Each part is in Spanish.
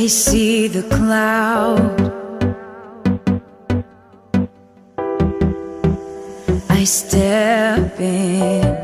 see the cloud, I step in.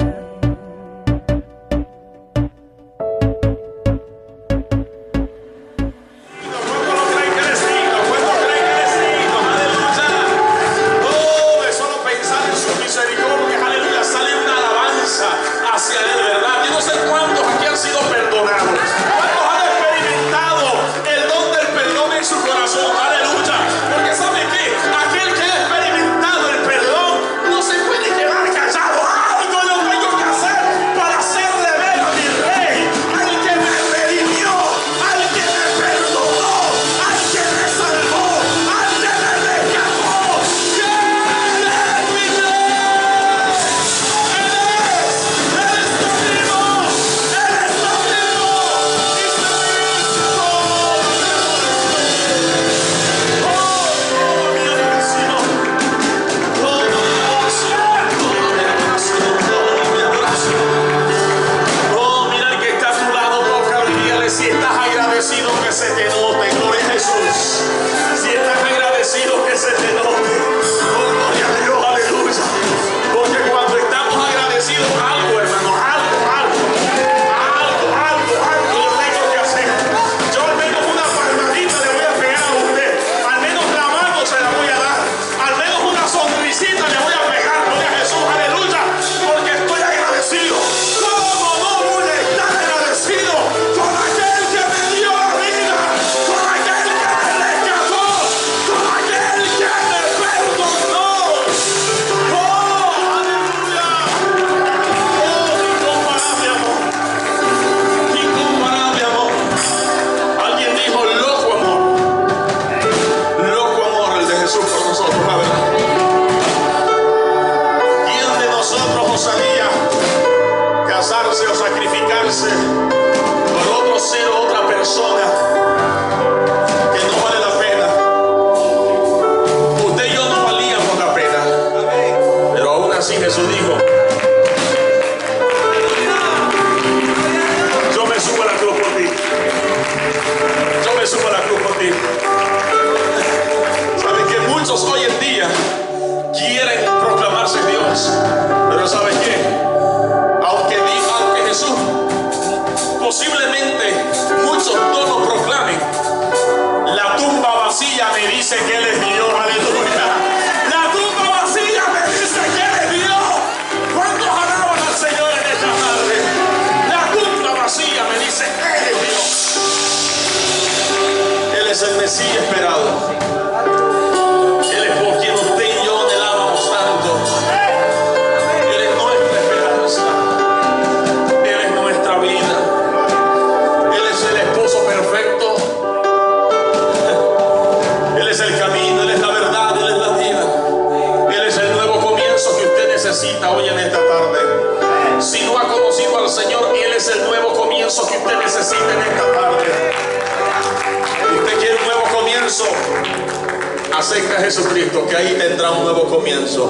Acepta a Jesucristo, que ahí tendrá un nuevo comienzo.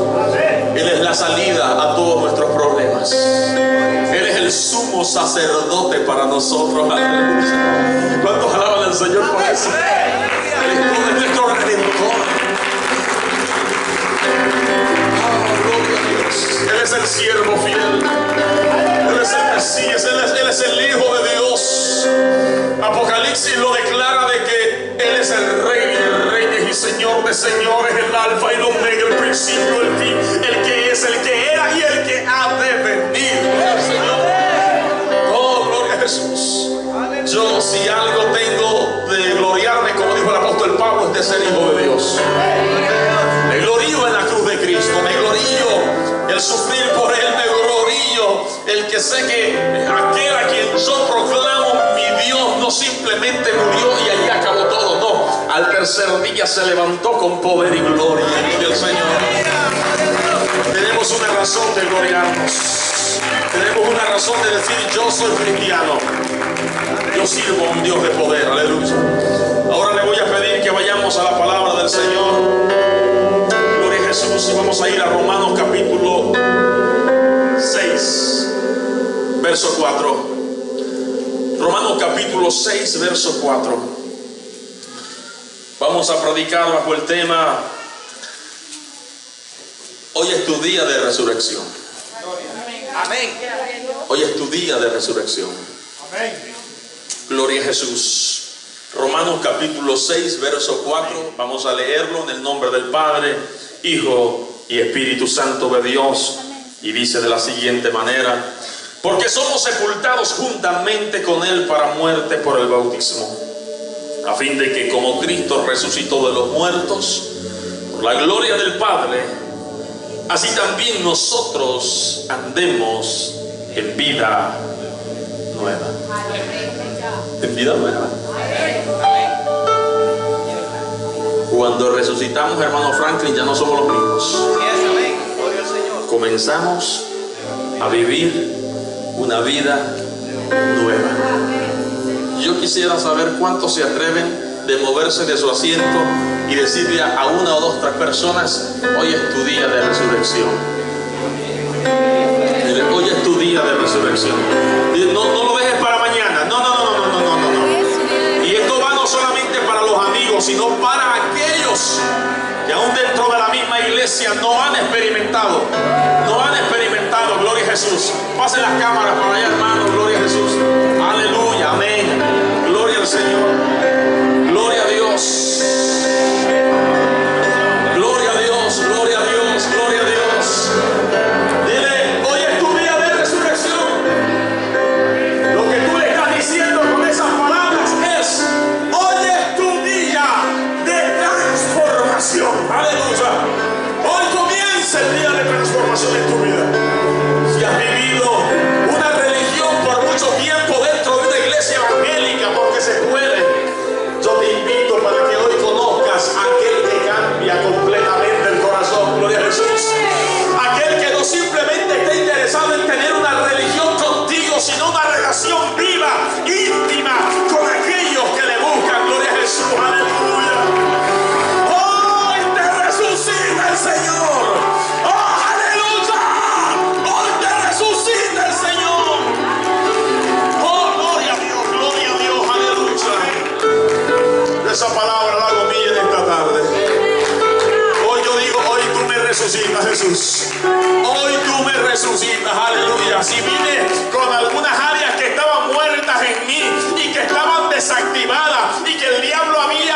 Él es la salida a todos nuestros problemas. Él es el sumo sacerdote para nosotros. Aleluya. ¿Cuántos alaban al Señor por eso? Él es nuestro redentor. Gloria a Dios. Él es el siervo fiel. Él es el Mesías. Él es el Hijo de Dios. Apocalipsis lo declara de que Él es el Rey de Reyes y Señor de Señores, el Alfa y el Omega, el principio, el fin, el que es, el que era y el que ha de venir. Señor. Oh, gloria a Jesús. Yo, si algo tengo de gloriarme, como dijo el apóstol Pablo, es de ser hijo de Dios. Me glorío en la cruz de Cristo, me glorío el sufrir por Él, me glorío el que sé que aquel a quien yo proclamo mi Dios no simplemente murió y allí acabó todo, no, al tercer día se levantó con poder y gloria. Gloria al Señor. Tenemos una razón de gloriarnos, tenemos una razón de decir: yo soy cristiano, yo sirvo a un Dios de poder. Aleluya. Ahora le voy a pedir que vayamos a la palabra del Señor. Gloria a Jesús. Y vamos a ir a Romanos capítulo 6, verso 4. Romanos capítulo 6, verso 4. Vamos a predicar bajo el tema: hoy es tu día de resurrección. Amén. Hoy es tu día de resurrección. Amén. Gloria a Jesús. Romanos capítulo 6, verso 4. Vamos a leerlo en el nombre del Padre, Hijo y Espíritu Santo de Dios. Y dice de la siguiente manera: porque somos sepultados juntamente con Él para muerte por el bautismo, a fin de que como Cristo resucitó de los muertos por la gloria del Padre, así también nosotros andemos en vida nueva. En vida nueva. Cuando resucitamos, hermano Franklin, ya no somos los mismos. Comenzamos a vivir una vida nueva. Yo quisiera saber cuántos se atreven de moverse de su asiento y decirle a una o dos, tres personas: hoy es tu día de resurrección. Hoy es tu día de resurrección. No lo dejes para mañana. No. Y esto va no solamente para los amigos, sino para aquellos que aún dentro de la misma iglesia no han experimentado. Gloria a Jesús. Pasen las cámaras para allá, hermano. Gloria a Jesús. Aleluya, amén. Gloria al Señor. Gloria a Dios. Gloria a Dios, gloria a Dios, gloria a Dios. Dile: hoy es tu día de resurrección. Lo que tú le estás diciendo con esas palabras es: hoy es tu día de transformación. Aleluya. Hoy comienza el día de transformación en tu vida. Si has vivido una religión por mucho tiempo dentro de una iglesia evangélica, porque se puede, yo te invito para que hoy conozcas a aquel que cambia completamente el corazón. Gloria a Jesús. Aquel que no simplemente está interesado en tener una religión contigo, sino una relación viva, íntima, con aquellos que le buscan. Gloria a Jesús. Aleluya. Hoy te resucita el Señor. Esa palabra la hago mía en esta tarde. Hoy yo digo: hoy tú me resucitas, Jesús. Hoy tú me resucitas, aleluya. Si vine con algunas áreas que estaban muertas en mí y que estaban desactivadas y que el diablo había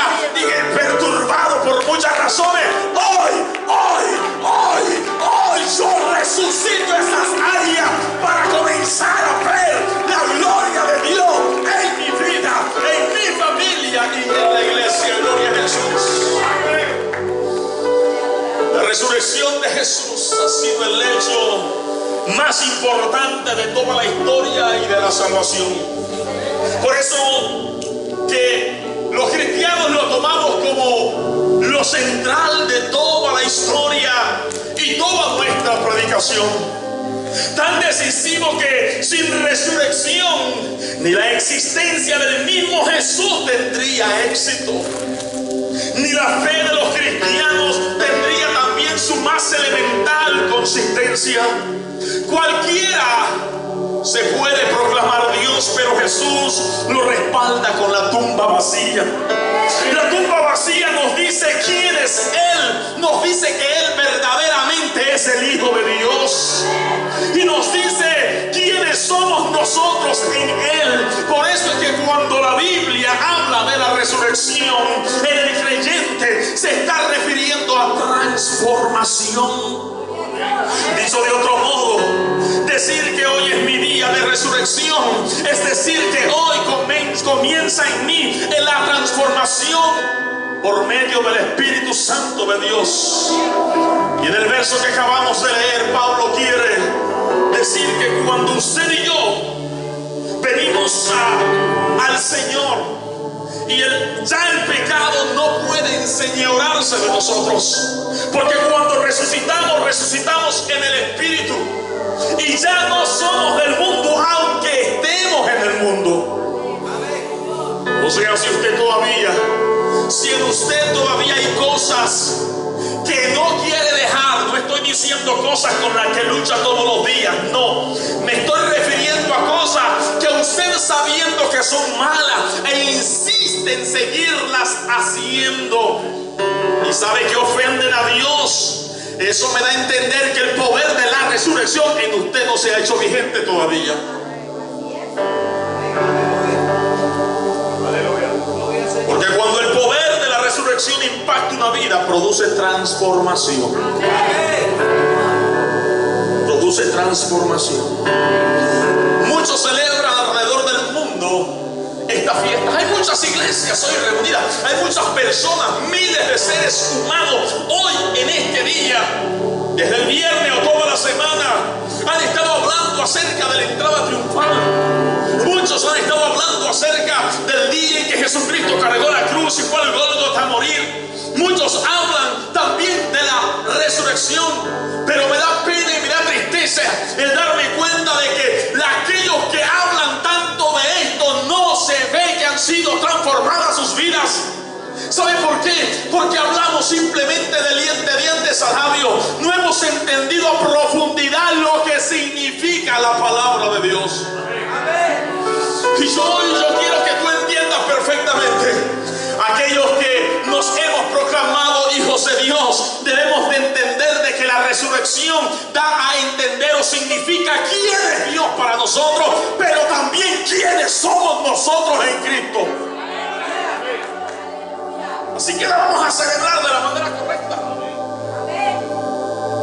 perturbado por muchas razones, hoy yo resucito esas áreas para comenzar a ver la gloria de Dios en mi vida, en mi familia y en la iglesia. Gloria a Jesús. La resurrección de Jesús ha sido el hecho más importante de toda la historia y de la salvación. Por eso que los cristianos lo tomamos como lo central de toda la historia y toda nuestra predicación. Tan decisivo que sin resurrección ni la existencia del mismo Jesús tendría éxito, ni la fe de los cristianos tendría también su más elemental consistencia. Cualquiera se puede proclamar Dios, pero Jesús lo respalda con la tumba vacía. La tumba vacía nos dice quién es Él, nos dice que Él verdaderamente es el Hijo de Dios, y nos dice quiénes somos nosotros en Él. Por eso es que cuando la Biblia habla de la resurrección, el creyente se está refiriendo a transformación. Dicho de otro modo, decir que hoy es mi día de resurrección es decir que hoy comienza en mí la transformación por medio del Espíritu Santo de Dios. Y en el verso que acabamos de leer, Pablo quiere decir que cuando usted y yo venimos al Señor, y ya el pecado no puede enseñorearse de nosotros, porque cuando resucitamos en el Espíritu, y ya no somos del mundo, aunque estemos en el mundo. O sea, si en usted todavía hay cosas que no quiere dejar, no estoy diciendo cosas con las que lucha todos los días, no, me estoy refiriendo a cosas que usted, sabiendo que que son malas e insiste en seguirlas haciendo. ¿Y sabe que ofenden a Dios? Eso me da a entender que el poder de la resurrección en usted no se ha hecho vigente todavía. Porque cuando el poder de la resurrección impacta una vida, produce transformación. Produce transformación. Muchos celebran alrededor del mundo esta fiesta. Hay muchas iglesias hoy reunidas, hay muchas personas, miles de seres humanos hoy en este día, desde el viernes o toda la semana, han estado hablando acerca de la entrada triunfal. Muchos han estado hablando acerca del día en que Jesucristo cargó la cruz y fue al Gólgota a morir. Muchos hablan también de la resurrección, pero me da pena y me da tristeza el darme cuenta de que aquellos que hablan tanto de esto no se ve que han sido transformadas sus vidas. ¿Sabe por qué? Porque hablamos simplemente de dientes al labio. No hemos entendido a profundidad lo que significa la palabra de Dios. Y yo quiero que tú entiendas perfectamente. Aquellos que nos hemos proclamado hijos de Dios, debemos de entender de que la resurrección da a entender o significa quién es Dios para nosotros, pero también quiénes somos nosotros en Cristo. Así que la vamos a celebrar de la manera correcta.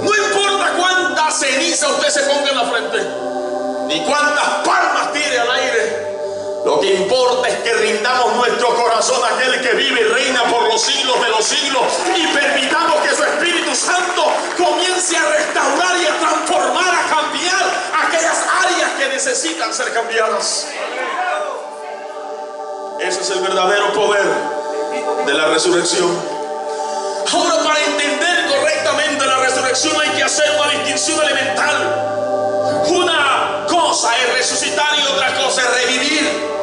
No importa cuánta ceniza usted se ponga en la frente, ni cuántas palmas tire al aire. Lo que importa es que rindamos nuestro corazón a aquel que vive y reina por los siglos de los siglos, y permitamos que su Espíritu Santo comience a restaurar y a transformar, a cambiar aquellas áreas que necesitan ser cambiadas. Ese es el verdadero poder de la resurrección. Ahora, para entender correctamente la resurrección hay que hacer una distinción elemental. Una cosa es resucitar y otra cosa es revivir.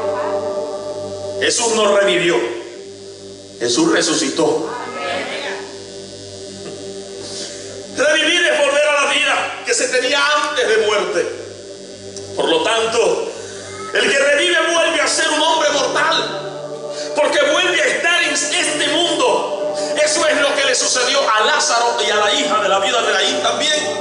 Jesús no revivió, Jesús resucitó. Revivir es volver a la vida que se tenía antes de muerte. Por lo tanto, el que revive vuelve a ser un hombre mortal, porque vuelve a estar en este mundo. Eso es lo que le sucedió a Lázaro y a la hija de la viuda de Naín también.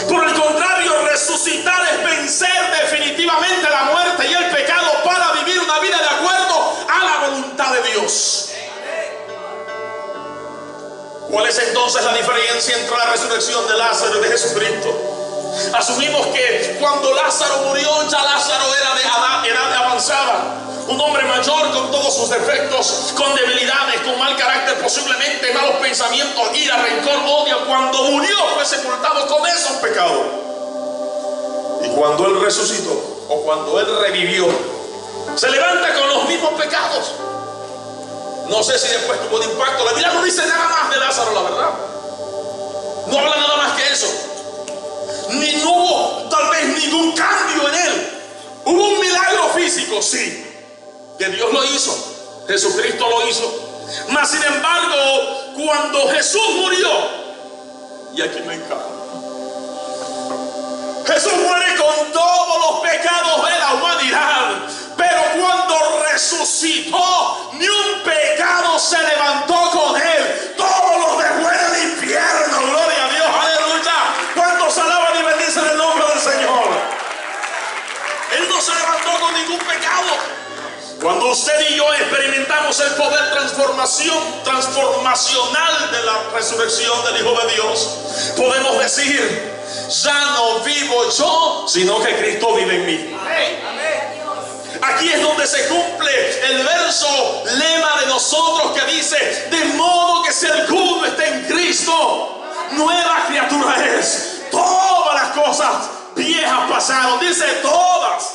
Por el contrario, resucitar es vencer definitivamente la muerte y el pecado para vivir una vida de acuerdo a la voluntad de Dios. ¿Cuál es entonces la diferencia entre la resurrección de Lázaro y de Jesucristo? Asumimos que cuando Lázaro murió, ya Lázaro era de edad avanzada, un hombre mayor con todos sus defectos, con debilidades, con mal carácter, posiblemente malos pensamientos, ira, rencor, odio. Cuando murió fue sepultado con esos pecados. Y cuando él resucitó, o cuando él revivió, se levanta con los mismos pecados. No sé si después tuvo un impacto. La Biblia no dice nada más de Lázaro, la verdad. No habla nada más que eso. Ni no hubo tal vez ningún cambio en él. Hubo un milagro físico, sí, que Dios lo hizo, Jesucristo lo hizo. Mas sin embargo, cuando Jesús murió, y aquí me encanta, Jesús muere con todos los pecados de la humanidad, pero cuando resucitó, ni un pecado se levantó con él. Todos los dejó en el infierno. Gloria a Dios, aleluya. ¿Cuántos alaban y bendicen el nombre del Señor? Él no se levantó con ningún pecado. Cuando usted y yo experimentamos el poder transformacional de la resurrección del Hijo de Dios, podemos decir: ya no vivo yo, sino que Cristo vive en mí. Aquí es donde se cumple el verso lema de nosotros que dice: de modo que si alguno está en Cristo, nueva criatura es. Todas las cosas viejas pasaron. Dice todas,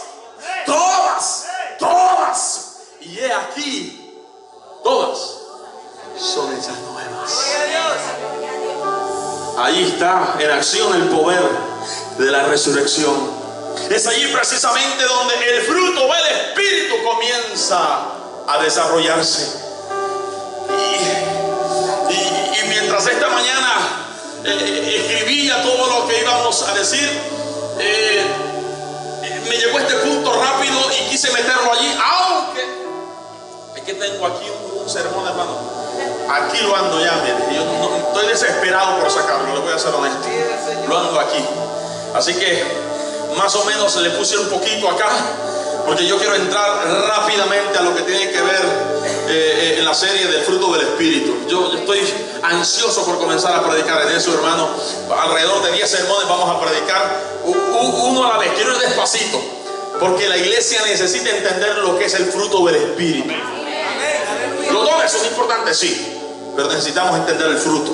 todas, todas. Y he aquí, todas son hechas nuevas. Ahí está en acción el poder de la resurrección. Es allí precisamente donde el fruto del Espíritu comienza a desarrollarse. Y mientras esta mañana escribía todo lo que íbamos a decir, me llegó este punto rápido y quise meterlo allí. Ahora tengo aquí un sermón, hermano. Aquí lo ando ya, mire. Yo no, estoy desesperado por sacarlo, le voy a ser honesto. Lo ando aquí. Así que más o menos le puse un poquito acá, porque yo quiero entrar rápidamente a lo que tiene que ver en la serie del fruto del Espíritu. Yo estoy ansioso por comenzar a predicar en eso, hermano. Alrededor de 10 sermones vamos a predicar uno a la vez. Quiero ir despacito, porque la iglesia necesita entender lo que es el fruto del Espíritu. Los dones son importantes, sí, pero necesitamos entender el fruto,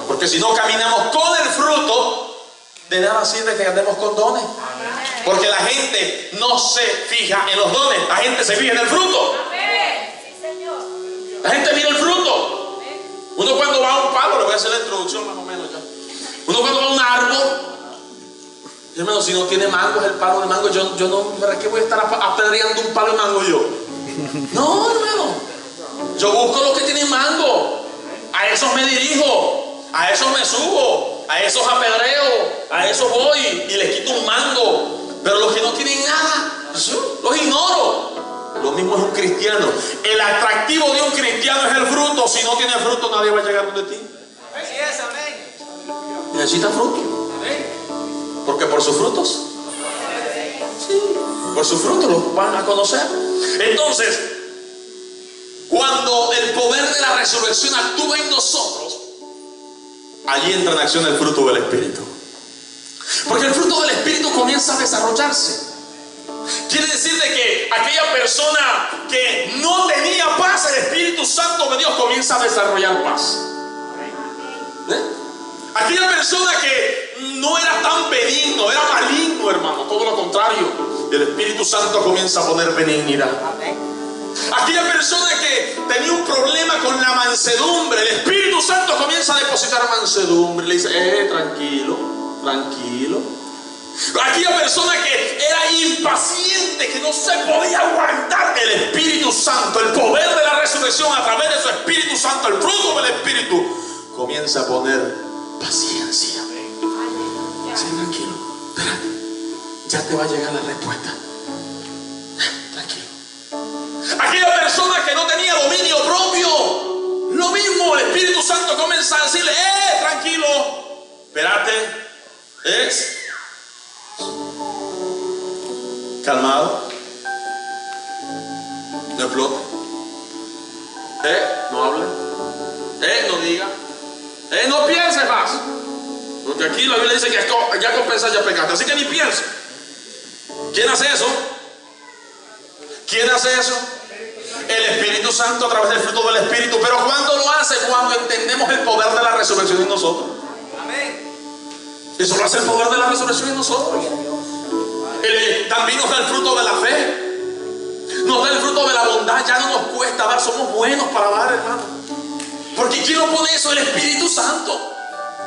porque si no caminamos con el fruto, de nada sirve que andemos con dones. Porque la gente no se fija en los dones, la gente se fija en el fruto. La gente mira el fruto. Uno cuando va a un palo, le voy a hacer la introducción más o menos ya. Uno cuando va a un árbol, hermano, si no tiene mangos, el palo de mango, yo no, ¿para qué voy a estar apedreando un palo de mango yo? No, hermano, yo busco los que tienen mango, a esos me dirijo, a esos me subo, a esos apedreo, a esos voy y les quito un mango. Pero los que no tienen nada, los ignoro. Lo mismo es un cristiano. El atractivo de un cristiano es el fruto. Si no tiene fruto, nadie va a llegar donde ti. Así es, amén. Necesita fruto. Porque por sus frutos, sí, por sus frutos los van a conocer. Entonces, cuando el poder de la resurrección actúa en nosotros, allí entra en acción el fruto del Espíritu. Porque el fruto del Espíritu comienza a desarrollarse. Quiere decir de que aquella persona que no tenía paz, el Espíritu Santo de Dios comienza a desarrollar paz. Aquella persona que no era tan benigno, era maligno, hermano, todo lo contrario, el Espíritu Santo comienza a poner benignidad. Aquella persona que tenía un problema con la mansedumbre, el Espíritu Santo comienza a depositar mansedumbre. Le dice, tranquilo, tranquilo. Aquella persona que era impaciente, que no se podía aguantar, el Espíritu Santo, el poder de la resurrección a través de su Espíritu Santo, el fruto del Espíritu, comienza a poner paciencia. Sí, tranquilo, espérate, ya te va a llegar la respuesta. Tranquilo. Aquella persona que no tenía dominio propio, lo mismo, el Espíritu Santo comienza a decirle, tranquilo, espérate, calmado, no explote, no hable, no diga, no piense más, porque aquí la Biblia dice que ya compensas, ya pecaste, así que ni piense. ¿Quién hace eso? ¿Quién hace eso? El Espíritu Santo a través del fruto del Espíritu. Pero ¿cuándo lo hace? Cuando entendemos el poder de la resurrección en nosotros. Amén. Eso lo hace el poder de la resurrección en nosotros. También nos da el fruto de la fe, nos da el fruto de la bondad. Ya no nos cuesta dar, somos buenos para dar, hermano. Porque ¿quién nos pone eso? El Espíritu Santo.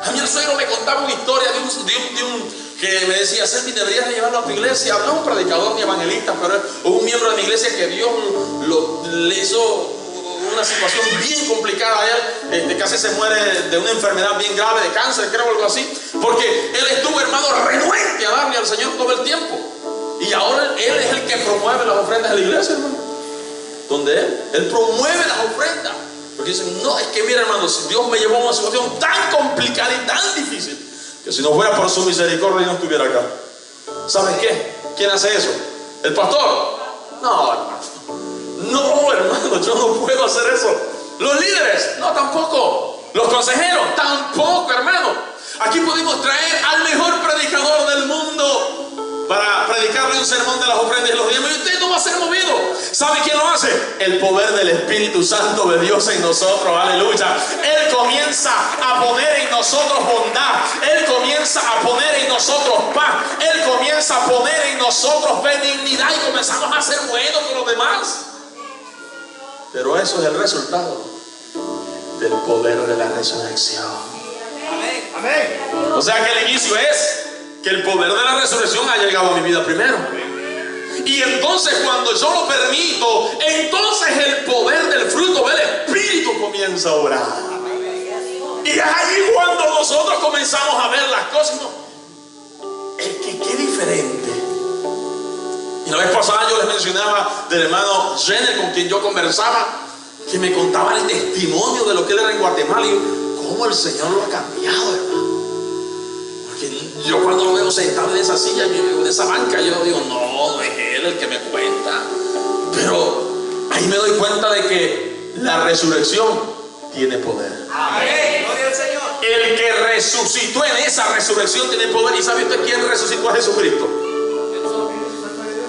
A mí el suegro me contaba una historia de un que me decía, Selvi, deberías de llevarlo a tu iglesia. No es un predicador ni evangelista, pero es un miembro de mi iglesia que Dios le hizo una situación bien complicada a él, casi se muere de una enfermedad bien grave, de cáncer, creo, algo así, porque él estuvo, hermano, renuente a darle al Señor todo el tiempo, y ahora él es el que promueve las ofrendas de la iglesia, hermano, donde él promueve las ofrendas, porque dicen, no, es que mira, hermano, si Dios me llevó a una situación tan complicada y tan difícil, que si no fuera por su misericordia no estuviera acá. ¿Saben qué? ¿Quién hace eso? ¿El pastor? No, hermano. No, hermano, yo no puedo hacer eso. Los líderes, no, tampoco. Los consejeros, tampoco, hermano. Aquí pudimos traer al mejor predicador del mundo para predicarle un sermón de las ofrendas y los diezmos, y usted no va a ser movido. ¿Sabe quién lo hace? El poder del Espíritu Santo de Dios en nosotros, aleluya. Él comienza a poner en nosotros bondad, Él comienza a poner en nosotros paz, Él comienza a poner en nosotros benignidad y comenzamos a ser buenos con los demás. Pero eso es el resultado del poder de la resurrección. Amén. Amén. O sea que el inicio es que el poder de la resurrección ha llegado a mi vida primero. Y entonces cuando yo lo permito, entonces el poder del fruto del Espíritu comienza a obrar. Y es ahí cuando nosotros comenzamos a ver las cosas. No, es que qué diferente. Y La vez pasada yo les mencionaba del hermano Jenner, con quien yo conversaba, que me contaba el testimonio de lo que él era en Guatemala y cómo el Señor lo ha cambiado, hermano. Porque yo cuando lo veo sentado en esa silla, en esa banca, yo digo, no es él el que me cuenta. Pero ahí me doy cuenta de que la resurrección tiene poder. Amén. Gloria al Señor. El que resucitó en esa resurrección tiene poder. ¿Y sabe usted quién resucitó a Jesucristo?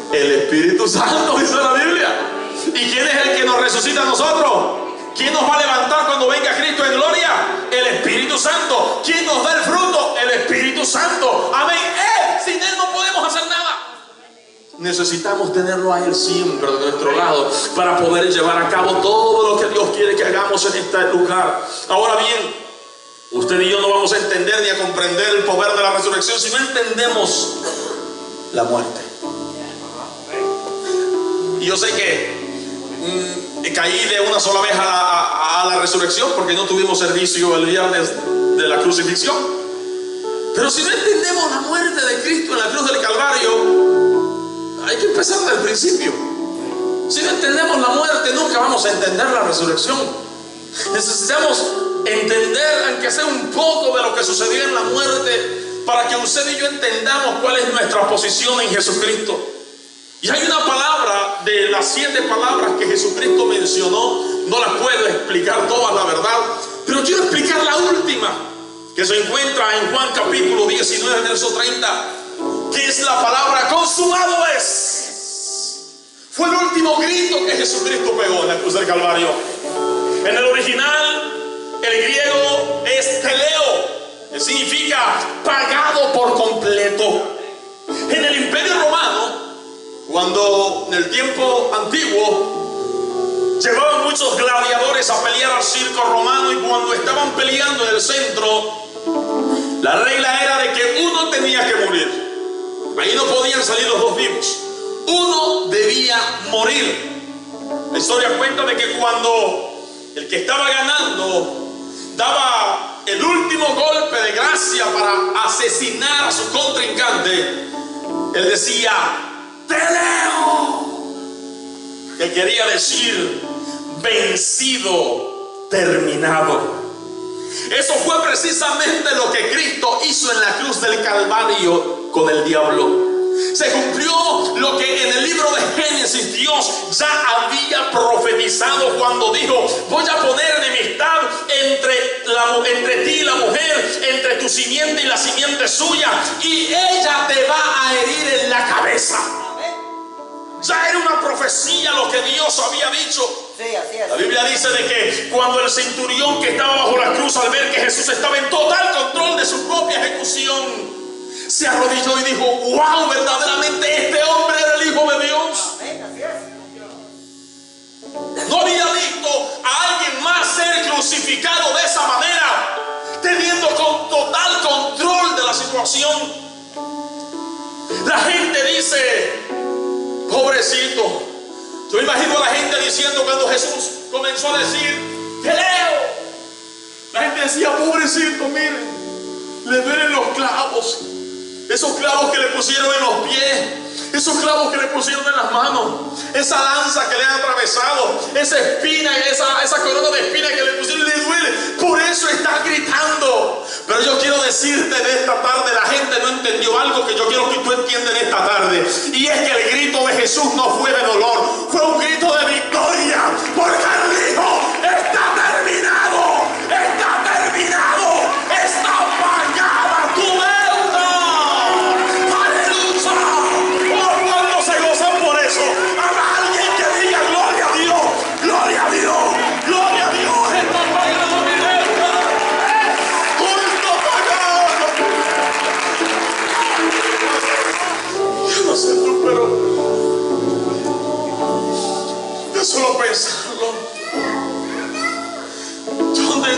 El Espíritu Santo, dice la Biblia. ¿Y quién es el que nos resucita a nosotros? ¿Quién nos va a levantar cuando venga Cristo en gloria? El Espíritu Santo. ¿Quién nos da el fruto? El Espíritu Santo. Amén. Él, sin Él no podemos hacer nada. Necesitamos tenerlo a Él siempre de nuestro lado para poder llevar a cabo todo lo que Dios quiere que hagamos en este lugar. Ahora bien, usted y yo no vamos a entender ni a comprender el poder de la resurrección si no entendemos la muerte. Y yo sé que caí de una sola vez a la resurrección porque no tuvimos servicio el viernes de la crucifixión. Pero si no entendemos la muerte de Cristo en la cruz del Calvario, hay que empezar desde el principio. Si no entendemos la muerte, nunca vamos a entender la resurrección. Necesitamos entender, aunque sea un poco de lo que sucedió en la muerte, para que usted y yo entendamos cuál es nuestra posición en Jesucristo. Y hay una palabra de las 7 palabras que Jesucristo mencionó, no las puedo explicar todas, la verdad, pero quiero explicar la última, que se encuentra en Juan capítulo 19, verso 30, que es la palabra consumado es. Fue el último grito que Jesucristo pegó en la cruz del Calvario. En el original, el griego es teleo, que significa pagado por completo. En el Imperio Romano, cuando en el tiempo antiguo llevaban muchos gladiadores a pelear al circo romano, y cuando estaban peleando en el centro, la regla era de que uno tenía que morir. Ahí no podían salir los dos vivos. Uno debía morir. La historia cuenta de que cuando el que estaba ganando daba el último golpe de gracia para asesinar a su contrincante, él decía: Teleo, que quería decir vencido, terminado. Eso fue precisamente lo que Cristo hizo en la cruz del Calvario con el diablo. Se cumplió lo que en el libro de Génesis Dios ya había profetizado cuando dijo: voy a poner enemistad entre ti y la mujer, entre tu simiente y la simiente suya, y ella te va a herir en la cabeza. Ya era una profecía lo que Dios había dicho. Sí, así es. La Biblia dice de que cuando el centurión que estaba bajo la cruz, al ver que Jesús estaba en total control de su propia ejecución, se arrodilló y dijo: wow, verdaderamente este hombre era el Hijo de Dios. Amén, así es. No había visto a alguien más ser crucificado de esa manera, teniendo con total control de la situación. La gente dice: pobrecito. Yo imagino a la gente diciendo cuando Jesús comenzó a decir: te leo. La gente decía: pobrecito, miren, le duelen los clavos. Esos clavos que le pusieron en los pies, esos clavos que le pusieron en las manos, esa lanza que le han atravesado, esa espina, esa corona de espina que le pusieron, le duele. Por eso está gritando. Pero yo quiero decirte de esta tarde, la gente no entendió algo que yo quiero que tú entiendas en esta tarde. Y es que el grito de Jesús no fue de dolor, fue un grito de victoria. Porque él dijo: está terminado, está terminado, está pagada tu deuda. Solo pensarlo, ¿dónde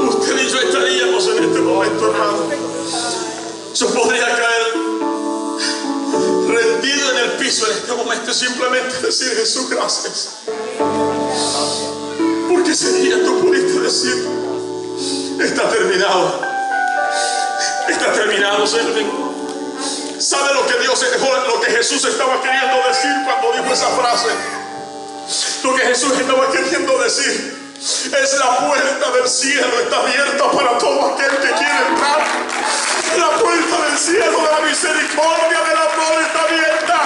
usted y yo estaríamos en este momento, hermano? Yo podría caer rendido en el piso en este momento y simplemente decir: Jesús, gracias. Porque ese día tú pudiste decir: está terminado, Selvin. ¿Sabe lo que Jesús estaba queriendo decir cuando dijo esa frase? Lo que Jesús estaba queriendo decir es: la puerta del cielo está abierta para todo aquel que quiere entrar. La puerta del cielo de la misericordia, del amor está abierta.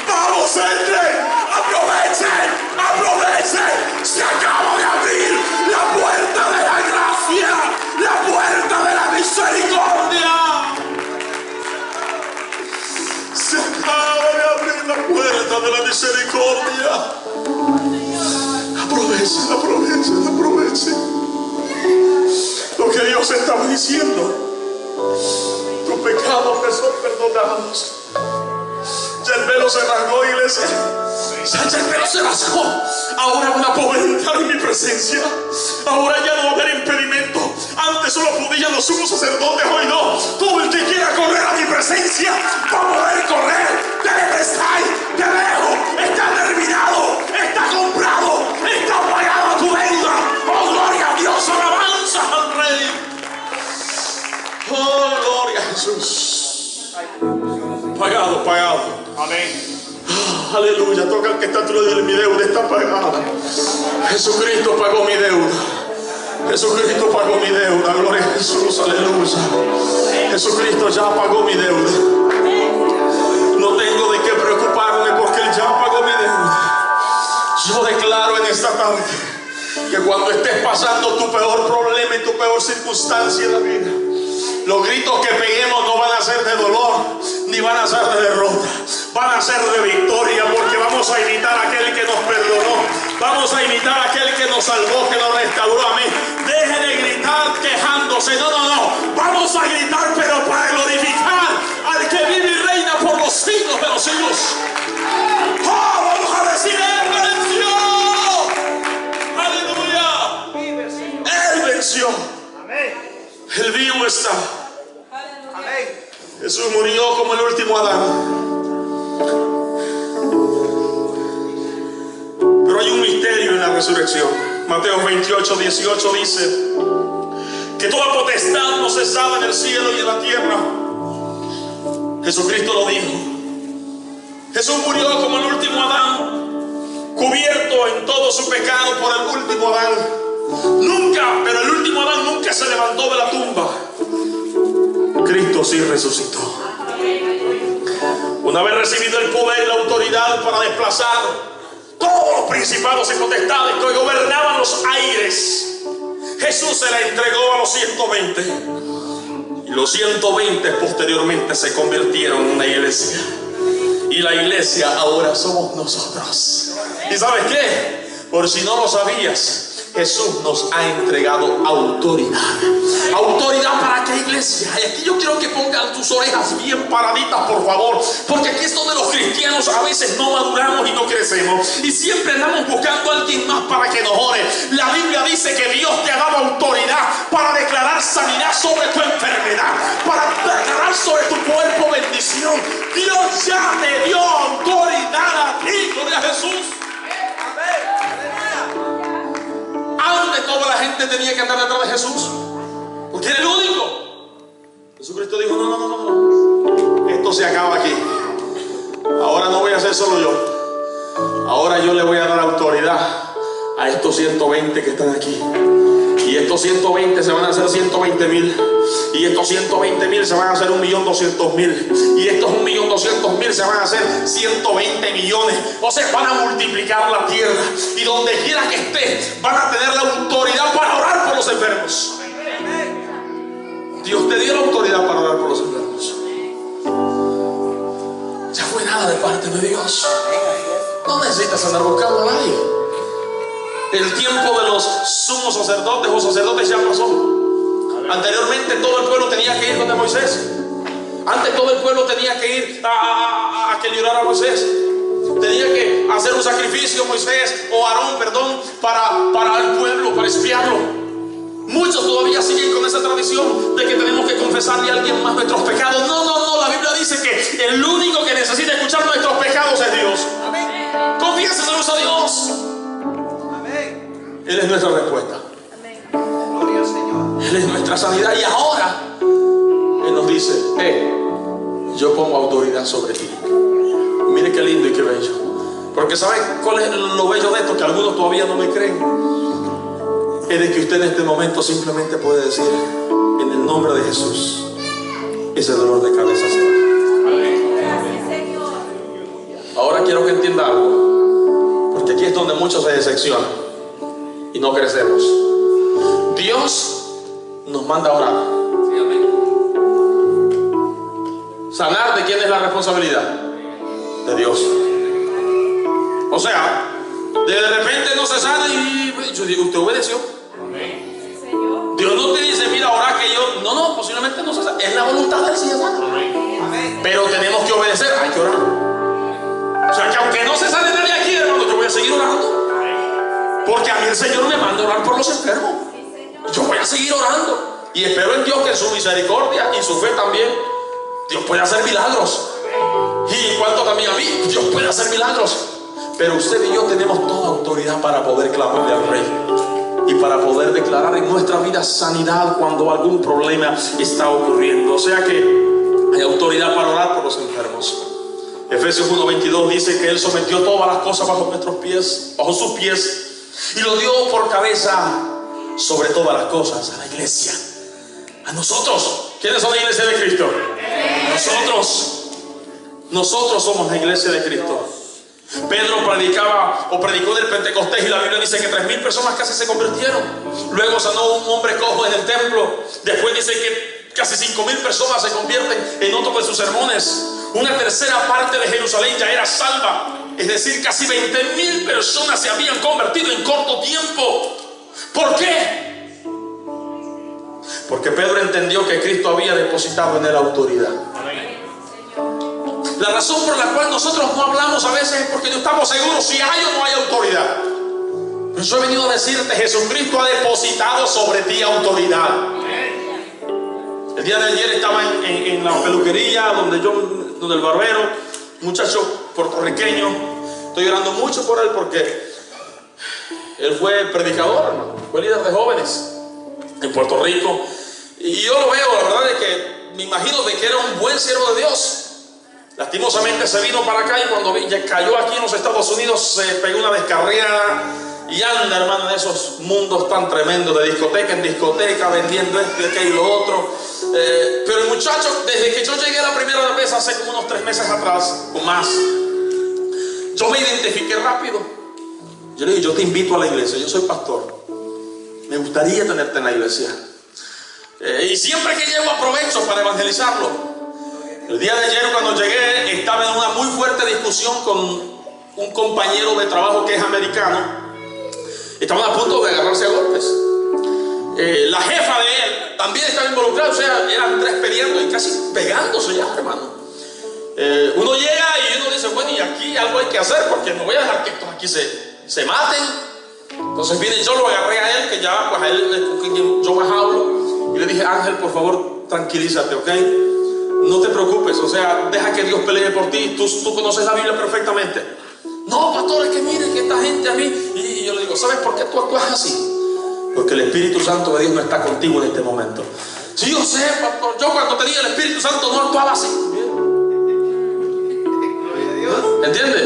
Vamos, entren, aprovechen, aprovechen. Se acaba de abrir la puerta de la gracia, la puerta de la misericordia. Se acaba de abrir la puerta de la misericordia. Aprovechen, aprovechen, aprovechen. Lo que Dios estaba diciendo: tus pecados me son perdonados. Ya el velo se rasgó, iglesia. Ya el velo se rasgó. Ahora van a poder entrar en mi presencia. Ahora ya no va a haber impedimento. Antes solo podían los sumos sacerdotes, hoy no. Todo el que quiera correr a mi presencia va a poder correr. Desde está de lejos, está terminado, está comprado, está pagado tu deuda. Oh, gloria a Dios, alabanza al Rey. Oh, gloria a Jesús. Pagado, pagado. Amén. Oh, aleluya. Toca al que está atrás de mi deuda está pagada. Jesucristo pagó mi deuda. Jesucristo pagó mi deuda. Gloria a Jesús, aleluya. Jesucristo ya pagó mi deuda. No tengo de qué preocuparme porque Él ya pagó mi deuda. Yo declaro en esta tarde que cuando estés pasando tu peor problema y tu peor circunstancia en la vida, los gritos que peguemos no van a ser de dolor ni van a ser de derrota, van a ser de victoria, porque vamos a imitar a aquel que nos perdonó, vamos a imitar a aquel que nos salvó, que nos restauró. Amén. Deje de gritar quejándose, no, no, no, vamos a gritar pero para glorificar al que vive y reina por los siglos de los siglos. ¡Oh! Vamos a decir: Él venció. Aleluya. Él venció. Amén. El vivo está. Amén. Jesús murió como el último Adán. Pero hay un misterio en la resurrección. Mateo 28, 18 dice que toda potestad nos es dada en el cielo y en la tierra. Jesucristo lo dijo. Jesús murió como el último Adán, cubierto en todo su pecado por el último Adán. Nunca, pero el último Adán nunca se levantó de la tumba. Cristo sí resucitó. Una vez recibido el poder y la autoridad para desplazar todos los principados y potestades que hoy gobernaban los aires, Jesús se la entregó a los 120. Y los 120 posteriormente se convirtieron en una iglesia. Y la iglesia ahora somos nosotros. ¿Y sabes qué? Por si no lo sabías, Jesús nos ha entregado autoridad. ¿Autoridad para qué, iglesia? Y aquí yo quiero que pongan tus orejas bien paraditas, por favor, porque aquí es donde los cristianos a veces no maduramos y no crecemos, y siempre andamos buscando a alguien más para que nos ore. La Biblia dice que Dios te ha dado autoridad para declarar sanidad sobre tu enfermedad, para declarar sobre tu cuerpo bendición. Dios ya te dio autoridad a ti. Gloria a Jesús. Antes toda la gente tenía que andar detrás de Jesús, porque era el único. Jesucristo dijo: no, no, no, no, esto se acaba aquí. Ahora no voy a ser solo yo. Ahora yo le voy a dar autoridad a estos 120 que están aquí. Y estos 120 se van a hacer 120,000. Y estos 120,000 se van a hacer 1.200.000. Y estos 1.200.000 se van a hacer 120 millones. O sea, van a multiplicar la tierra. Y donde quiera que esté, van a tener la autoridad para orar por los enfermos. Dios te dio la autoridad para orar por los enfermos. Ya fue nada de parte de Dios. No necesitas andar buscando a nadie. El tiempo de los sumos sacerdotes o sacerdotes ya pasó. Anteriormente todo el pueblo tenía que ir donde Moisés. Antes todo el pueblo tenía que ir a que llorara a Moisés. Tenía que hacer un sacrificio Moisés o Aarón, perdón, para el pueblo, para expiarlo. Muchos todavía siguen con esa tradición de que tenemos que confesarle a alguien más nuestros pecados. No, no, no. La Biblia dice que el único que necesita escuchar nuestros pecados es Dios. Confiésenos a Dios. Él es nuestra respuesta. Gloria al Señor. Él es nuestra sanidad. Y ahora Él nos dice: yo pongo autoridad sobre ti. Mire qué lindo y qué bello. Porque ¿saben cuál es lo bello de esto? Que algunos todavía no me creen. Es de que usted en este momento simplemente puede decir: en el nombre de Jesús, ese dolor de cabeza se va. Ahora quiero que entienda algo, porque aquí es donde muchos se decepcionan y no crecemos. Dios nos manda a orar. ¿Sanar de quién es la responsabilidad? De Dios. O sea, de repente no se sana y yo digo, ¿usted obedeció? Dios no te dice, mira, ahora que yo... No, posiblemente no se sana. Es la voluntad del cielo. Pero tenemos que obedecer, hay que orar. O sea, que aunque no se sane nadie aquí, hermano, yo voy a seguir orando. Porque a mí el Señor me manda a orar por los enfermos. Yo voy a seguir orando. Y espero en Dios que en su misericordia y su fe también, Dios puede hacer milagros. Y en cuanto también a mí, Dios puede hacer milagros. Pero usted y yo tenemos toda autoridad para poder clamarle al Rey y para poder declarar en nuestra vida sanidad cuando algún problema está ocurriendo. O sea que hay autoridad para orar por los enfermos. Efesios 1:22 dice que Él sometió todas las cosas bajo nuestros pies, bajo sus pies, y lo dio por cabeza sobre todas las cosas a la iglesia, a nosotros. ¿Quiénes son la iglesia de Cristo? Nosotros somos la iglesia de Cristo. Pedro predicó del Pentecostés y la Biblia dice que 3,000 personas casi se convirtieron. Luego sanó un hombre cojo en el templo. Después dice que casi 5,000 personas se convierten en otro de sus sermones. Una tercera parte de Jerusalén ya era salva. Es decir, casi 20,000 personas se habían convertido en corto tiempo. ¿Por qué? Porque Pedro entendió que Cristo había depositado en él autoridad. La razón por la cual nosotros no hablamos a veces es porque no estamos seguros si hay o no hay autoridad. Pero yo he venido a decirte: Jesucristo ha depositado sobre ti autoridad. El día de ayer estaba en la peluquería donde el barbero, un muchacho puertorriqueño. Estoy orando mucho por él porque él fue predicador, hermano. Fue líder de jóvenes en Puerto Rico. Y yo lo veo, la verdad es que me imagino de que era un buen siervo de Dios. Lastimosamente se vino para acá y cuando ya cayó aquí en los Estados Unidos se pegó una descarriada y anda, hermano, en esos mundos tan tremendos de discoteca en discoteca, vendiendo esto y aquello y lo otro. Pero el muchacho, desde que yo llegué la primera vez hace como unos 3 meses atrás o más, yo me identifiqué rápido. Yo le dije: yo te invito a la iglesia, yo soy pastor, me gustaría tenerte en la iglesia. Y siempre que llego aprovecho para evangelizarlo. El día de ayer cuando llegué estaba en una muy fuerte discusión con un compañero de trabajo que es americano. Estaban a punto de agarrarse a golpes. La jefa de él también estaba involucrada, o sea, eran 3 peleando y casi pegándose ya, hermano. Uno llega y uno dice: bueno, y aquí algo hay que hacer porque no voy a dejar que estos aquí se maten. Entonces viene, yo lo agarré a él, que ya pues a él con quien yo más hablo, y le dije: Ángel, por favor, tranquilízate, ¿ok? No te preocupes, o sea, deja que Dios pelee por ti. Tú conoces la Biblia perfectamente. No, pastor, es que miren que esta gente a mí. Y yo le digo: ¿sabes por qué tú actúas así? Porque el Espíritu Santo de Dios no está contigo en este momento. Sí, yo sé, pastor. Yo cuando tenía el Espíritu Santo no actuaba así. ¿Entiende?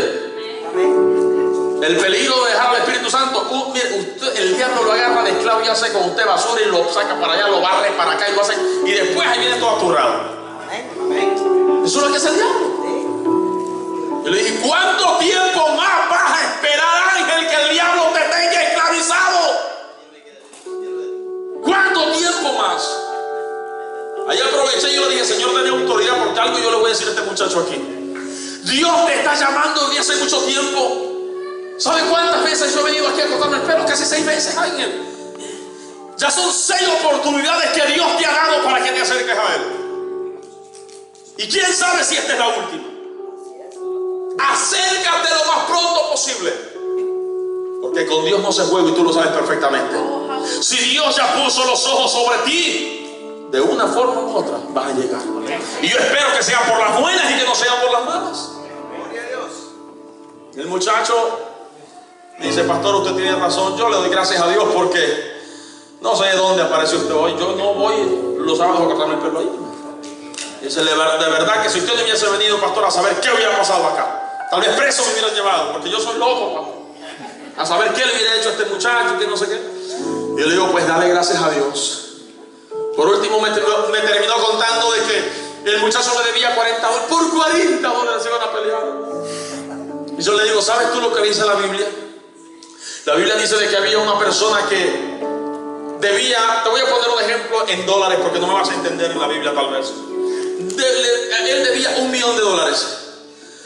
El peligro de dejar al Espíritu Santo. Mire, el diablo lo agarra de esclavo y hace con usted basura y lo saca para allá, lo barre para acá y lo hace. Y después ahí viene todo aturrado. Eso es lo que es el diablo. Yo le dije: ¿cuánto tiempo más vas a esperar, Ángel, que el diablo te tenga esclavizado? ¿Cuánto tiempo más? Ahí aproveché y yo le dije: Señor, dame autoridad porque algo yo le voy a decir a este muchacho aquí. Dios te está llamando desde hace mucho tiempo. ¿Sabe cuántas veces yo he venido aquí a cortarme el pelo? Casi 6 veces, Ángel. Ya son 6 oportunidades que Dios te ha dado para que te acerques a Él. Y quién sabe si esta es la última. Acércate lo más pronto posible, porque con Dios no se juega y tú lo sabes perfectamente. Si Dios ya puso los ojos sobre ti, de una forma u otra vas a llegar. Y yo espero que sea por las buenas y que no sea por las malas. El muchacho dice: pastor, usted tiene razón. Yo le doy gracias a Dios porque no sé de dónde apareció usted hoy. Yo no voy los sábados a cortarme el pelo ahí. Dice, de verdad que si usted no hubiese venido, pastor, a saber qué hubiera pasado acá. Tal vez preso me hubieran llevado, porque yo soy loco, pastor. A saber qué le hubiera hecho a este muchacho, que no sé qué. Y yo le digo, pues dale gracias a Dios. Por último me terminó contando de que el muchacho le debía $40. Por $40 se iban a pelear. Y yo le digo, ¿sabes tú lo que dice la Biblia? La Biblia dice de que había una persona que debía, te voy a poner un ejemplo en dólares porque no me vas a entender en la Biblia tal vez. Él debía $1 millón.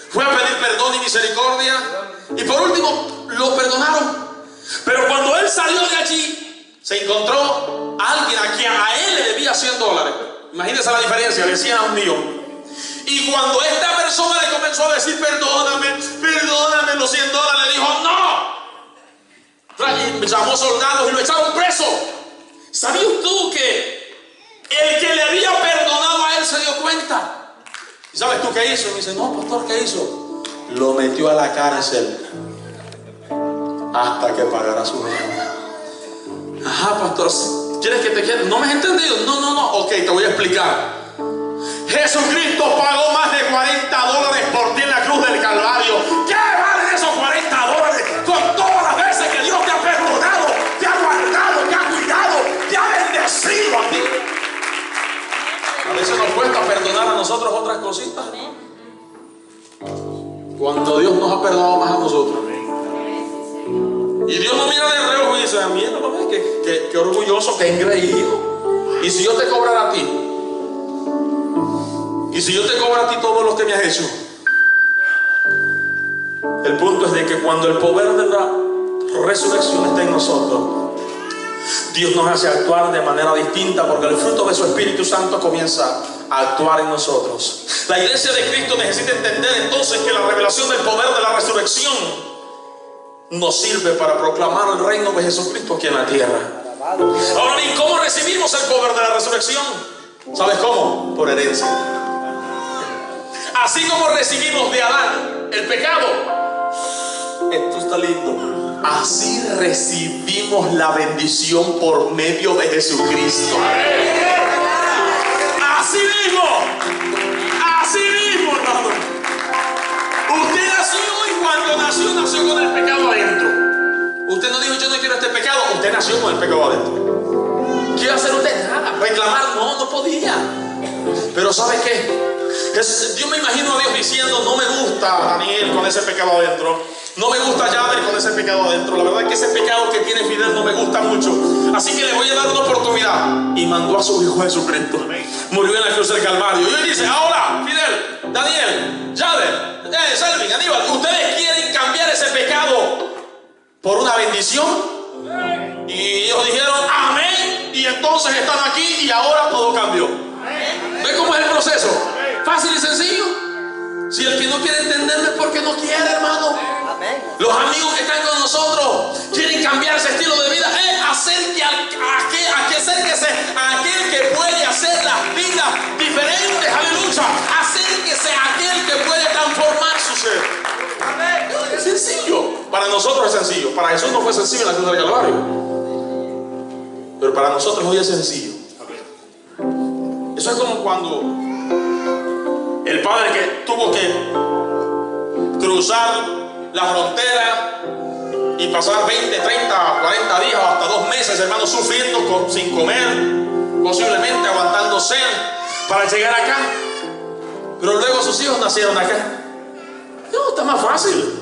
Fue a pedir perdón y misericordia y por último lo perdonaron. Pero cuando él salió de allí, se encontró a alguien a quien a él le debía $100. Imagínense la diferencia, le decían $1 millón. Y cuando esta persona le comenzó a decir, perdóname los $100, le dijo, no. Y llamó soldados y lo echaron preso. ¿Sabías tú que el que le había perdonado a él se dio cuenta? ¿Y sabes tú qué hizo? Y me dice, no, pastor, ¿qué hizo? Lo metió a la cárcel hasta que pagara su deuda. Ajá, pastor, ¿quieres que te quiera? ¿No me has entendido? No, ok, te voy a explicar. Jesucristo pagó más de $40 por ti en la cruz del Calvario. ¿Qué valen esos $40 con todas las veces que Dios te ha perdonado, te ha guardado, te ha cuidado, te ha bendecido a ti? A veces nos cuesta perdonar a nosotros otras cositas, cuando Dios nos ha perdonado más a nosotros. Y Dios no mira de reojo y dice, mira, ¿no ves? Qué orgulloso, qué engreído. Y si yo te cobrara a ti, y si yo te cobro a ti todo lo que me has hecho. El punto es de que cuando el poder de la resurrección está en nosotros, Dios nos hace actuar de manera distinta, porque el fruto de su Espíritu Santo comienza a actuar en nosotros. La iglesia de Cristo necesita entender entonces que la revelación del poder de la resurrección nos sirve para proclamar el reino de Jesucristo aquí en la tierra. Ahora bien, ¿cómo recibimos el poder de la resurrección? ¿Sabes cómo? Por herencia. Así como recibimos de Adán el pecado, esto está lindo, así recibimos la bendición por medio de Jesucristo. Así mismo, hermano. Usted nació y cuando nació con el pecado adentro. Usted no dijo, yo no quiero este pecado. Usted nació con el pecado adentro. ¿Qué iba a hacer usted? Nada, reclamar, no podía. Pero ¿sabe qué? Yo me imagino a Dios diciendo, no me gusta Daniel con ese pecado adentro, no me gusta Jader con ese pecado adentro, la verdad es que ese pecado que tiene Fidel no me gusta mucho, así que le voy a dar una oportunidad. Y mandó a su hijo Jesucristo, murió en la cruz del Calvario. Y hoy dice, ahora Fidel, Daniel, Jader, Selvin, Aníbal, ¿ustedes quieren cambiar ese pecado por una bendición? Y ellos dijeron amén, y entonces están aquí y ahora todo cambió. ¿Ven cómo es el proceso? Fácil y sencillo. Si el que no quiere entenderme es porque no quiere, hermano. Los amigos que están con nosotros quieren cambiar ese estilo de vida. Acérquese a aquel que puede hacer las vidas diferentes. Aleluya. Acérquese a aquel que puede transformar su ser. Es sencillo. Para nosotros es sencillo. Para Jesús no fue sencillo en la cruz del Calvario, pero para nosotros hoy es sencillo. Eso es como cuando el padre que tuvo que cruzar la frontera y pasar 20, 30, 40 días o hasta 2 meses, hermano, sufriendo sin comer, posiblemente aguantando sed para llegar acá. Pero luego sus hijos nacieron acá. No, está más fácil.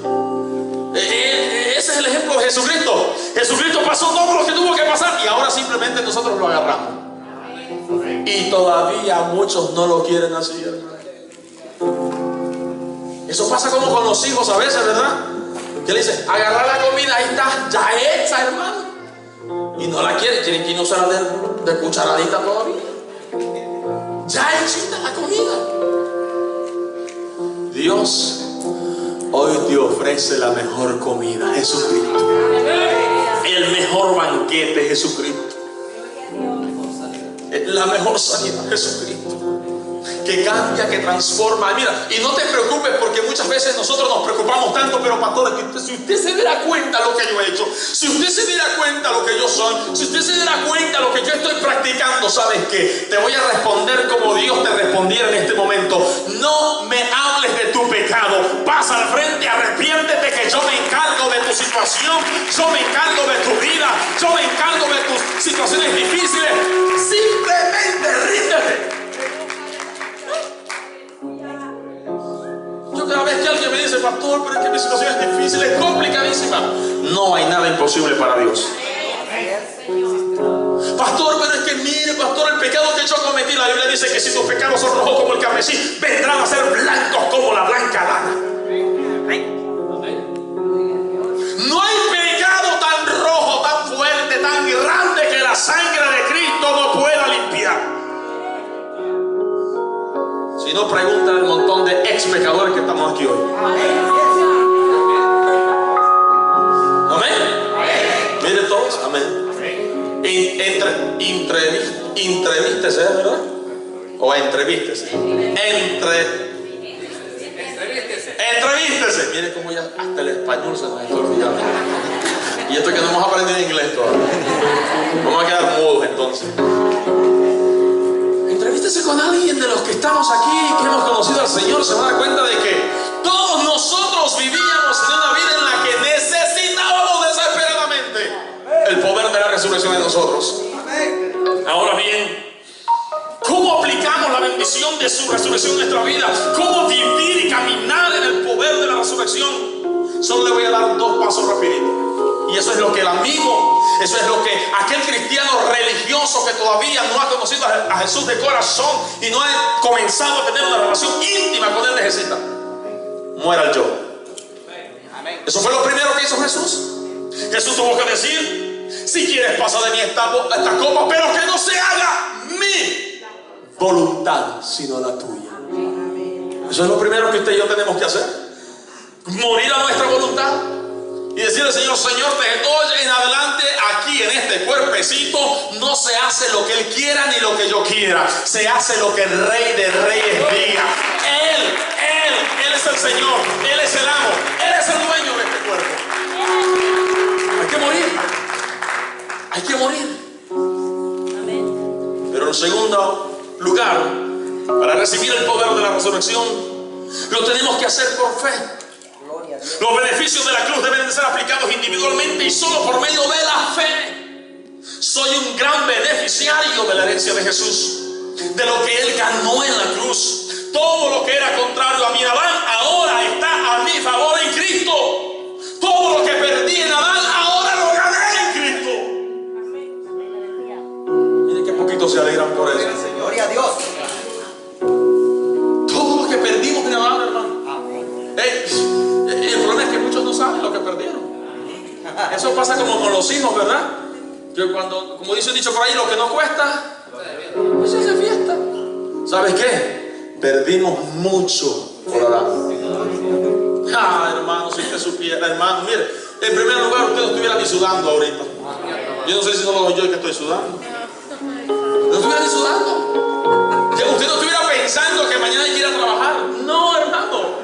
Ese es el ejemplo de Jesucristo. Jesucristo pasó todo lo que tuvo que pasar y ahora simplemente nosotros lo agarramos. Y todavía muchos no lo quieren así, hermano. Eso pasa como con los hijos a veces, ¿verdad? Que le dicen, agarrar la comida, ahí está, ya hecha, hermano. Y no la quieren que no se la den de cucharadita todavía. Ya hechita la comida. Dios hoy te ofrece la mejor comida, Jesucristo. El mejor banquete, Jesucristo. La mejor sanidad, Jesucristo. que cambia, que transforma. Mira, y no te preocupes porque muchas veces nosotros nos preocupamos tanto, pero pastor, si usted se diera cuenta lo que yo he hecho, si usted se diera cuenta lo que yo soy, si usted se diera cuenta lo que yo estoy practicando, ¿sabes qué? Te voy a responder como Dios te respondiera en este momento. No me hables de tu pecado, pasa al frente, arrepiéntete, que yo me encargo de tu situación, yo me encargo de tu vida, yo me encargo de tus situaciones difíciles. Simplemente ríndete. Yo cada vez que alguien me dice, pastor, pero es que mi situación es difícil, es complicadísima, no hay nada imposible para Dios. Pastor, pero es que mire, pastor, el pecado que yo cometí, la Biblia dice que si tus pecados son rojos como el carmesí, vendrán a ser blancos como la blanca lana. No hay pecado tan rojo, tan fuerte, tan grande que la sangre de Cristo no pueda limpiar. Si no, pregunta al montón de ex pecadores que estamos aquí hoy. Amén. Mire todos, amén. Entrevístese, ¿verdad? O entrevístese. Entrevístese. Mire cómo ya hasta el español se nos está olvidando. Y esto que no hemos aprendido inglés todavía. Vamos a quedar mudos entonces. Entrevístese con alguien de los que estamos aquí, que hemos conocido al Señor. Se va a dar cuenta de que todos nosotros vivíamos en una vida en la que necesitábamos desesperadamente el poder de la resurrección en nosotros. Ahora bien, ¿cómo aplicamos la bendición de su resurrección en nuestra vida? ¿Cómo vivir y caminar en el poder de la resurrección? Solo le voy a dar 2 pasos rapidito. Y eso es lo que el amigo, eso es lo que aquel cristiano religioso que todavía no ha conocido a Jesús de corazón y no ha comenzado a tener una relación íntima con Él necesita. Muera el yo. Eso fue lo primero que hizo Jesús. Jesús tuvo que decir: si quieres pasa de mí esta copa, pero que no se haga mi voluntad sino la tuya. Eso es lo primero que usted y yo tenemos que hacer. Morir a nuestra voluntad y decirle al Señor: Señor, de hoy en adelante aquí en este cuerpecito no se hace lo que Él quiera ni lo que yo quiera, se hace lo que el Rey de Reyes diga. Él es el Señor, Él es el amo, Él es el dueño de este cuerpo. Hay que morir. Hay que morir. Pero en segundo lugar, para recibir el poder de la resurrección, lo tenemos que hacer por fe. Los beneficios de la cruz deben de ser aplicados individualmente y solo por medio de la fe. Soy un gran beneficiario de la herencia de Jesús, de lo que Él ganó en la cruz. Todo lo que era contrario a mi Adán ahora está a mi favor en Cristo. Todo lo que perdí en Adán ahora lo gané en Cristo. Miren qué poquito se alegran por eso. Gloria a Dios. Todo lo que perdimos en Adán, hermano. El problema es que muchos no saben lo que perdieron. Eso pasa como con los hijos, ¿verdad? Que cuando, como dice el dicho por ahí, lo que no cuesta, pues se hace fiesta. ¿Sabes qué? Perdimos mucho por Adán. Hermano, si usted supiera, hermano, mire, en primer lugar usted no estuviera ni sudando ahorita. Yo no sé si solo yo que estoy sudando. No estuviera ni sudando. Que usted no estuviera pensando que mañana hay que ir a trabajar. No, hermano.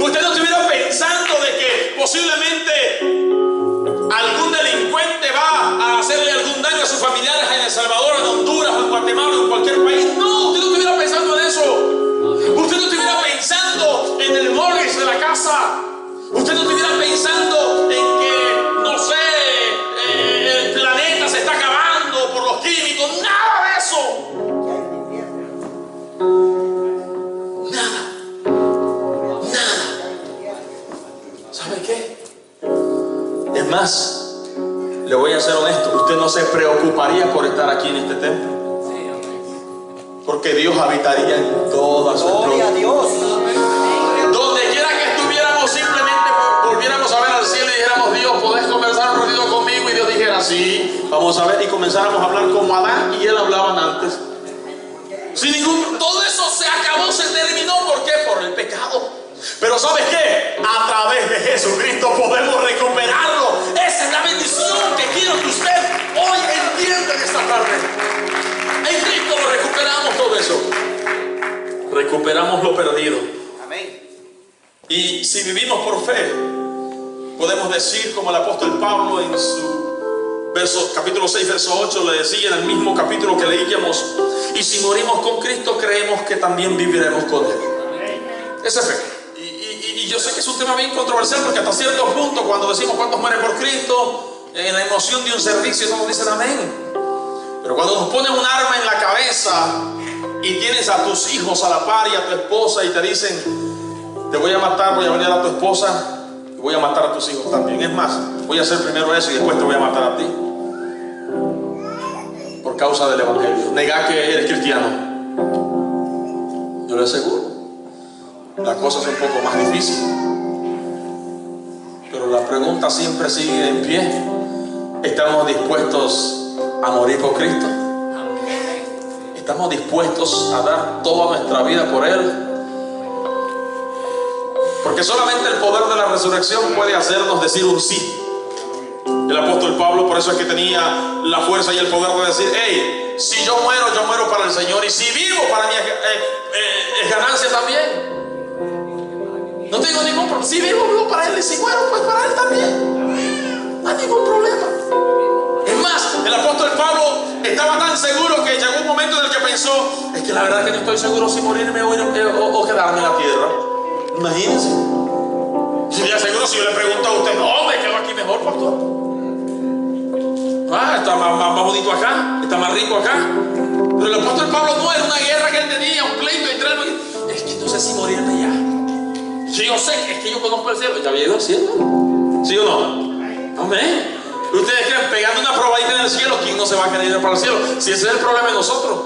Usted no estuviera pensando de que posiblemente algún delincuente va a hacerle algún daño a sus familiares en El Salvador, en Honduras, en Guatemala, o en cualquier país. No, usted no estuviera pensando en eso. Usted no estuviera pensando en el mortgage de la casa. Usted no estuviera pensando en que, no sé, el planeta se está acabando por los químicos. Nada de eso. Nada. ¿Sabe qué? Es más, le voy a ser honesto, usted no se preocuparía por estar aquí en este templo, porque Dios habitaría en todas sus Gloria a Dios. Donde quiera que estuviéramos, simplemente volviéramos a ver al cielo y dijéramos: Dios, ¿podés conversar un ratito conmigo? Y Dios dijera: sí, vamos a ver, y comenzáramos a hablar como Adán y él hablaban antes. Sin ningún, todo eso se acabó, se terminó. ¿Por qué? Por el pecado. Pero ¿sabes qué? A través de Jesucristo podemos recuperarlo. Esa es la bendición que quiero que usted hoy entienda en esta tarde. En Cristo lo recuperamos todo eso. recuperamos lo perdido. Amén. Y si vivimos por fe, podemos decir como el apóstol Pablo en su capítulo 6, verso 8 le decía en el mismo capítulo que leíamos: y si morimos con Cristo, creemos que también viviremos con Él. Esa es fe. Y yo sé que es un tema bien controversial, porque hasta cierto punto, cuando decimos cuántos mueren por Cristo, en la emoción de un servicio todos dicen amén. Pero cuando nos ponen un arma en la cabeza y tienes a tus hijos a la par y a tu esposa y te dicen: te voy a matar, voy a venir a tu esposa y voy a matar a tus hijos también. Es más, voy a hacer primero eso y después te voy a matar a ti, por causa del evangelio. Negar que eres cristiano, yo le aseguro, la cosa es un poco más difícil. Pero la pregunta siempre sigue en pie: ¿estamos dispuestos a morir por Cristo? ¿Estamos dispuestos a dar toda nuestra vida por Él? Porque solamente el poder de la resurrección puede hacernos decir un sí. El apóstol Pablo, por eso es que tenía la fuerza y el poder de decir: hey, si yo muero para el Señor, y si vivo, para mí es ganancia también. No tengo ningún problema. Si vivo para Él, y si muero, pues para Él también. No hay ningún problema. Es más, el apóstol Pablo estaba tan seguro que llegó un momento en el que pensó: es que la verdad que no estoy seguro si morirme o quedarme en la tierra. Imagínense. Si le aseguro, si yo le pregunto a usted: no, me quedo aquí mejor, pastor. Está más bonito acá, está más rico acá. Pero el apóstol Pablo no, era una guerra que él tenía, un pleito entre él. Es que no sé si morirme ya. Si yo sé, es que yo conozco el cielo. ¿Ya había ido al cielo? ¿Sí o no? Amén. ¿Ustedes creen, pegando una probadita en el cielo, quién no se va a querer ir para el cielo? Si ese es el problema de nosotros.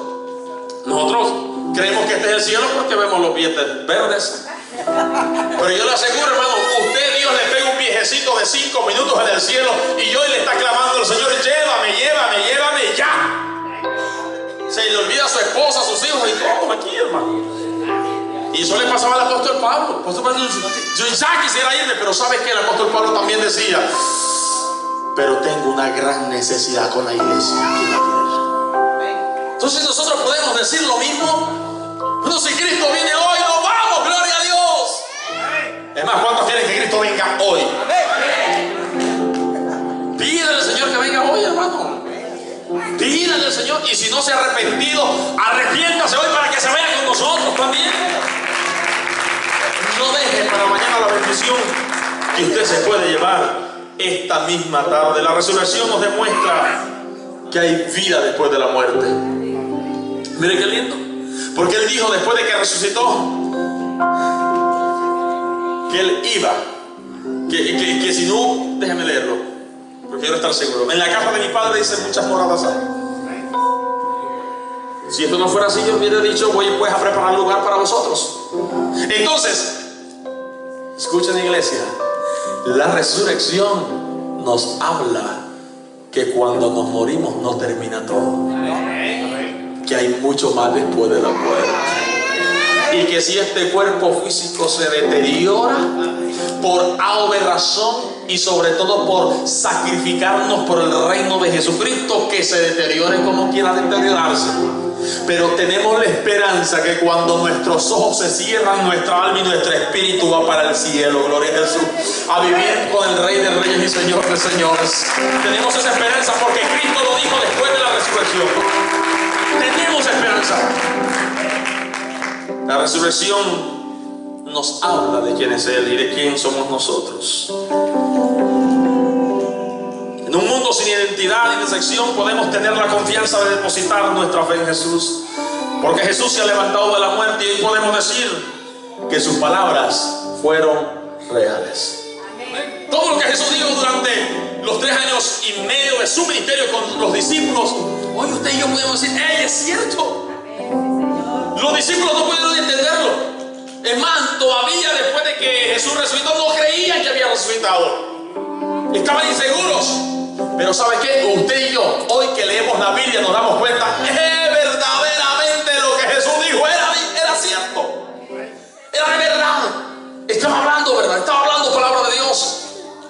Nosotros creemos que este es el cielo porque vemos los billetes verdes. Pero yo le aseguro, hermano, usted, Dios le pega un viejecito de 5 minutos en el cielo y hoy le está clamando al Señor: llévame, llévame, llévame ya. Se le olvida a su esposa, a sus hijos y todo aquí, hermano. Y eso le pasaba al apóstol Pablo. Yo ya quisiera irme, pero ¿sabes qué? El apóstol Pablo también decía: pero tengo una gran necesidad con la iglesia aquí en la tierra. Entonces nosotros podemos decir lo mismo. No, si Cristo viene hoy, nos vamos, gloria a Dios. Es más, ¿cuántos quieren que Cristo venga hoy? Pídale al Señor que venga hoy, hermano. Pídale al Señor. Y si no se ha arrepentido, arrepiéntase hoy para que se vaya con nosotros también. No deje para mañana la bendición que usted se puede llevar esta misma tarde. La resurrección nos demuestra que hay vida después de la muerte. Mire qué lindo. Porque Él dijo, después de que resucitó, que Él iba, que si no, déjeme leerlo, porque quiero estar seguro. En la casa de mi Padre dice: muchas moradas hay. Si esto no fuera así, yo hubiera dicho: voy pues a preparar lugar para vosotros. Entonces, escuchen, iglesia, la resurrección nos habla que cuando nos morimos no termina todo, que hay mucho más después de la muerte. Y que si este cuerpo físico se deteriora por A razón, y sobre todo por sacrificarnos por el reino de Jesucristo, que se deteriore como quiera deteriorarse. Pero tenemos la esperanza que cuando nuestros ojos se cierran, nuestra alma y nuestro espíritu va para el cielo, gloria a Jesús, a vivir con el Rey de Reyes y Señor de Señores. Tenemos esa esperanza porque Cristo lo dijo después de la resurrección. Tenemos esperanza. La resurrección nos habla de quién es Él y de quién somos nosotros. En un mundo sin identidad y decepción podemos tener la confianza de depositar nuestra fe en Jesús, porque Jesús se ha levantado de la muerte y hoy podemos decir que sus palabras fueron reales. Todo lo que Jesús dijo durante los 3 años y medio de su ministerio con los discípulos, hoy usted y yo podemos decir: ¡hey, es cierto! Los discípulos no pudieron entenderlo. Es más, todavía después de que Jesús resucitó, no creían que había resucitado. Estaban inseguros. Pero ¿sabe qué? Usted y yo, hoy que leemos la Biblia, nos damos cuenta que verdaderamente lo que Jesús dijo era cierto. Era de verdad. Estaba hablando verdad, estaba hablando palabra de Dios.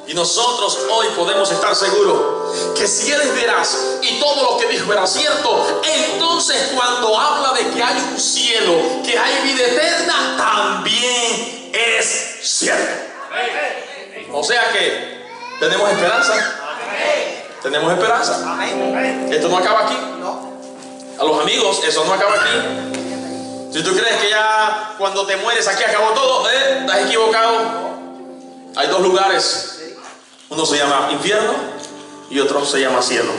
Y nosotros hoy podemos estar seguros que si Él es veraz y todo lo que dijo era cierto, entonces cuando habla de que hay un cielo, que hay vida eterna, O sea que tenemos esperanza. Tenemos esperanza. Esto no acaba aquí. A los amigos, eso no acaba aquí. Si tú crees que ya cuando te mueres aquí acabó todo, estás equivocado. Hay dos lugares. Uno se llama infierno y otro se llama cielo.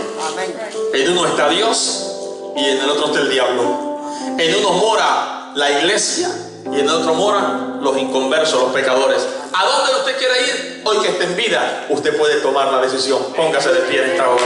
En uno está Dios y en el otro está el diablo. En uno mora la iglesia y en el otro moran los inconversos, los pecadores. ¿A dónde usted quiere ir? Hoy que esté en vida, usted puede tomar la decisión. Póngase de pie en esta hora.